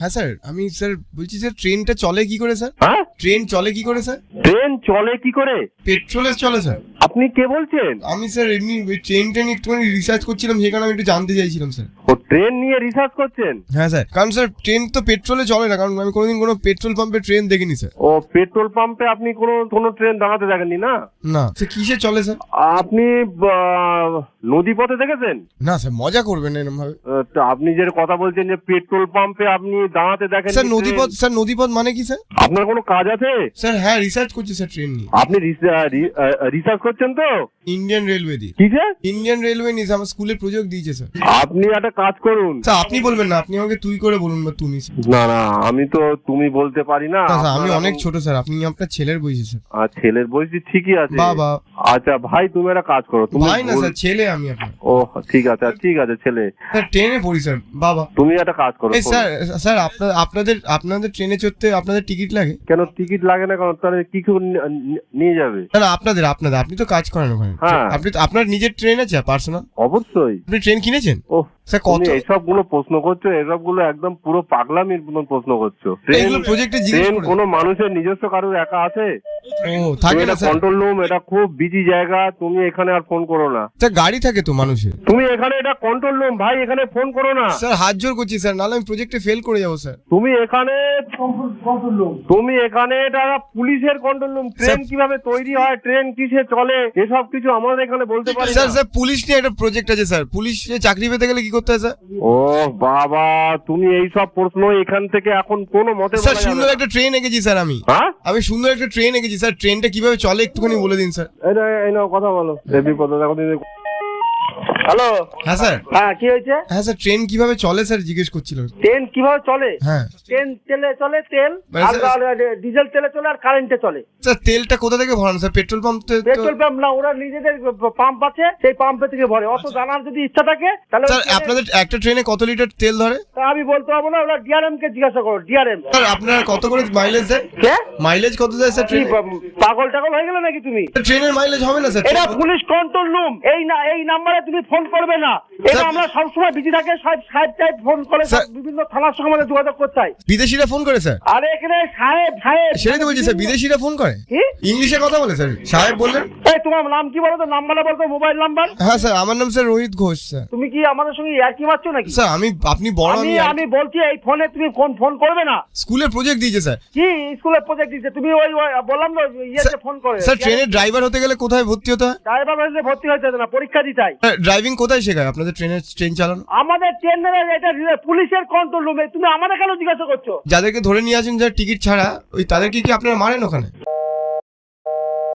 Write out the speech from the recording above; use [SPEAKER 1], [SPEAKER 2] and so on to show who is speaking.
[SPEAKER 1] হ্যাঁ স্যার, আমি স্যার বলছি স্যার ট্রেনটা চলে কি করে স্যার?
[SPEAKER 2] হ্যাঁ,
[SPEAKER 1] ট্রেন চলে কি করে স্যার?
[SPEAKER 2] ট্রেন চলে কি করে?
[SPEAKER 1] পেট্রোলে চলে স্যার?
[SPEAKER 2] আপনি কে বলছেন?
[SPEAKER 1] আমি স্যার এমনি ট্রেন একটুখানি রিসার্চ করছিলাম, সেখানে আমি একটু জানতে চাইছিলাম স্যার।
[SPEAKER 2] ও ট্রেন নিয়ে রিসার্চ করছেন?
[SPEAKER 1] হ্যাঁ স্যার, কারণ স্যার ট্রেন তো পেট্রোলে চলে না, কারণ আমি কোনোদিন কোনো পেট্রোল পাম্পে ট্রেন দেখিনি স্যার।
[SPEAKER 2] ও পেট্রোল পাম্পে আপনি কোনো ট্রেন দাঁড়াতে দেখেননি না?
[SPEAKER 1] না স্যার, কিসে চলে স্যার?
[SPEAKER 2] আপনি নদী পথে দেখেছেন?
[SPEAKER 1] না স্যার, মজা করবেন না এরকম ভাবে।
[SPEAKER 2] তা আপনি যে কথা বলছেন যে পেট্রোল পাম্পে আপনি দাঁড়াতে দেখেন
[SPEAKER 1] স্যার নদীপথ মানে কি স্যার?
[SPEAKER 2] আপনার কোনো কাজ আছে?
[SPEAKER 1] স্যার হ্যাঁ, রিসার্চ করছি স্যার ট্রেন নিয়ে।
[SPEAKER 2] আপনি রিসার্চ করছেন তো?
[SPEAKER 1] ইন্ডিয়ান রেলওয়ে দিয়ে।
[SPEAKER 2] কিসে?
[SPEAKER 1] ইন্ডিয়ান রেলওয়ে নিয়ে আমার স্কুলে প্রজেক্ট দিয়েছে স্যার।
[SPEAKER 2] আপনি একটা কাজ করুন
[SPEAKER 1] স্যার আপনি বলবেন না, আপনি আমাকে তুই করে বলুন বা তুমি স্যার।
[SPEAKER 2] না না, আমি তো তুমি বলতে পারি না।
[SPEAKER 1] না স্যার, আমি অনেক ছোট স্যার, আপনি আপনার ছেলের বয়সী স্যার।
[SPEAKER 2] আর ছেলের বয়সী ঠিকই আছে।
[SPEAKER 1] বাবা।
[SPEAKER 2] আচ্ছা ভাই, তুমি একটা কাজ করো। তুমি
[SPEAKER 1] ভাই না স্যার, ছেলে আমি আপনার।
[SPEAKER 2] ও ঠিক আছে, ঠিক আছে ছেলে।
[SPEAKER 1] স্যার ট্রেনে পড়ি স্যার বাবা।
[SPEAKER 2] তুমি একটা কাজ করো।
[SPEAKER 1] এই স্যার স্যার আপনাদের ট্রেনে চড়তে আপনাদের টিকিট লাগে?
[SPEAKER 2] কেন টিকিট লাগে না? কারণ তাহলে কি কেউ নিয়ে যাবে?
[SPEAKER 1] না আপনাদের আপনি তো কাজ করেন ওখানে।
[SPEAKER 2] হ্যাঁ।
[SPEAKER 1] আপনি আপনার নিজের ট্রেন আছে পার্সোনাল?
[SPEAKER 2] অবশ্যই।
[SPEAKER 1] আপনি ট্রেন কিনেছেন?
[SPEAKER 2] ও
[SPEAKER 1] স্যার কত?
[SPEAKER 2] এইসব গুলো প্রশ্ন করছো, এসব গুলো একদম পুরো পাগলামির মতন প্রশ্ন করছো।
[SPEAKER 1] এগুলো প্রজেক্টে জিজ্ঞেস
[SPEAKER 2] ট্রেন
[SPEAKER 1] করে।
[SPEAKER 2] কোনো মানুষের নিজস্ব কারোর একা আছে?
[SPEAKER 1] ও থাকে না স্যার।
[SPEAKER 2] কন্ট্রোল রুম, এটা খুব বিজি জায়গা, তুমি এখানে আর ফোন করো না।
[SPEAKER 1] স্যার গাড়ি থাকে তো মানুষের।
[SPEAKER 2] তুমি এখানে, এটা কন্ট্রোল রুম ভাই, এখানে ফোন করো না।
[SPEAKER 1] স্যার হাত জোর করছি স্যার, নাহলে আমি প্রজেক্টে ফেল করে যাবো স্যার।
[SPEAKER 2] তুমি এখানে এটা পুলিশের কন্ট্রোল রুম। ট্রেন কিভাবে তৈরি হয়, ট্রেন কিসে চলে, এসব কিছু আমাদের এখানে বলতে পারি
[SPEAKER 1] স্যার
[SPEAKER 2] না।
[SPEAKER 1] স্যার পুলিশ নিয়ে একটা প্রজেক্ট আছে স্যার। পুলিশে চাকরি পেতে গেলে কি করতে হয় স্যার?
[SPEAKER 2] ও বাবা, তুমি এইসব প্রশ্ন এখান থেকে এখন কোনো মতে
[SPEAKER 1] স্যার
[SPEAKER 2] বলা যাবে
[SPEAKER 1] সুন্দর
[SPEAKER 2] না।
[SPEAKER 1] একটা ট্রেন এঁকেছি স্যার আমি।
[SPEAKER 2] হ্যাঁ,
[SPEAKER 1] আমি সুন্দর একটা ট্রেন এঁকেছি স্যার। ট্রেনটা কিভাবে চলে একটুখানি বলে দিন স্যার।
[SPEAKER 2] এই নাও কথা বলো। বিপদ দেখো। হ্যালো।
[SPEAKER 1] হ্যাঁ স্যার।
[SPEAKER 2] হ্যাঁ, কি হয়েছে?
[SPEAKER 1] হ্যাঁ স্যার, ট্রেন কিভাবে চলে স্যার জিজ্ঞেস করছিলাম।
[SPEAKER 2] ট্রেন কিভাবে চলে?
[SPEAKER 1] হ্যাঁ
[SPEAKER 2] ট্রেন তেলে চলে, তেল
[SPEAKER 1] মানে
[SPEAKER 2] আর
[SPEAKER 1] স্যার-
[SPEAKER 2] ডিজেল তেলে চলে আর কারেন্টে চলে।
[SPEAKER 1] স্যার তেলটা কোথা থেকে ভরানো sir? Petrol pump
[SPEAKER 2] petrol pump না, ওরা নিজেদের পাম্প আছে, সেই পাম্পে থেকে ভরে। অত জানার যদি ইচ্ছা থাকে তাহলে
[SPEAKER 1] স্যার আপনাদের একটা ট্রেনে কত লিটার তেল ধরে?
[SPEAKER 2] তা আমি বলতে পারবো না, ওরা ডিআরএম কে জিজ্ঞাসা করো। ডিআরএম
[SPEAKER 1] স্যার আপনারা কত করে মাইলেজ দেয়?
[SPEAKER 2] কে?
[SPEAKER 1] মাইলেজ কত দেয় স্যার
[SPEAKER 2] কি
[SPEAKER 1] ট্রেনে?
[SPEAKER 2] পাগল টাগল হয়ে গেলে নাকি তুমি?
[SPEAKER 1] ট্রেনের মাইলেজ হবে না স্যার?
[SPEAKER 2] এটা পুলিশ কন্ট্রোল রুম। এই নাম্বারে তুমি ফোন করবে না। এটা আমরা সবসময় বিজি থাকে, সাহেব টাইপ ফোন করে,
[SPEAKER 1] স্যার-
[SPEAKER 2] বিভিন্ন থানার সঙ্গে আমাদের যোগাযোগ করতে হয়।
[SPEAKER 1] বিদেশিরা ফোন করে স্যার?
[SPEAKER 2] আরে এখানে সাহেব
[SPEAKER 1] সেটাই তো বলছি স্যার, বিদেশিরা ফোন করে।
[SPEAKER 2] কি?
[SPEAKER 1] ইংলিশে কথা বলে স্যার। সাহেব বললেন।
[SPEAKER 2] এই তোমার নাম কি বলো তো? নাম্বারটা বলতো, মোবাইল নাম্বার।
[SPEAKER 1] হ্যাঁ স্যার, আমার নাম স্যার রোহিত ঘোষ স্যার।
[SPEAKER 2] তুমি কি আমাদের সঙ্গে ইয়ার্কি মারছো নাকি?
[SPEAKER 1] স্যার আপনি বড়,
[SPEAKER 2] আমি বলছি এই ফোনে তুমি ফোন করবে না।
[SPEAKER 1] স্কুলে প্রজেক্ট দিয়েছে স্যার।
[SPEAKER 2] কি স্কুলের প্রজেক্ট দিচ্ছে? তুমি ওই বললাম না, ইয়েতে ফোন করে।
[SPEAKER 1] স্যার ট্রেনের ড্রাইভার হতে গেলে কোথায় ভর্তি হতে হয়?
[SPEAKER 2] ড্রাইভার হয়েছে ভর্তি হয়েছে না, পরীক্ষা দিতে হয়।
[SPEAKER 1] ড্রাইভিং কোথায় শেখায় আপনাদের ট্রেন চালানো?
[SPEAKER 2] আমাদের ট্রেনের এটা পুলিশের কন্ট্রোল রুমে। তুমি আমাদের কেন জিজ্ঞাসা করছো?
[SPEAKER 1] যাদেরকে ধরে নিয়ে আসেন যারা টিকিট ছাড়া, ওই তাদেরকে কি আপনারা মারেন ওখানে?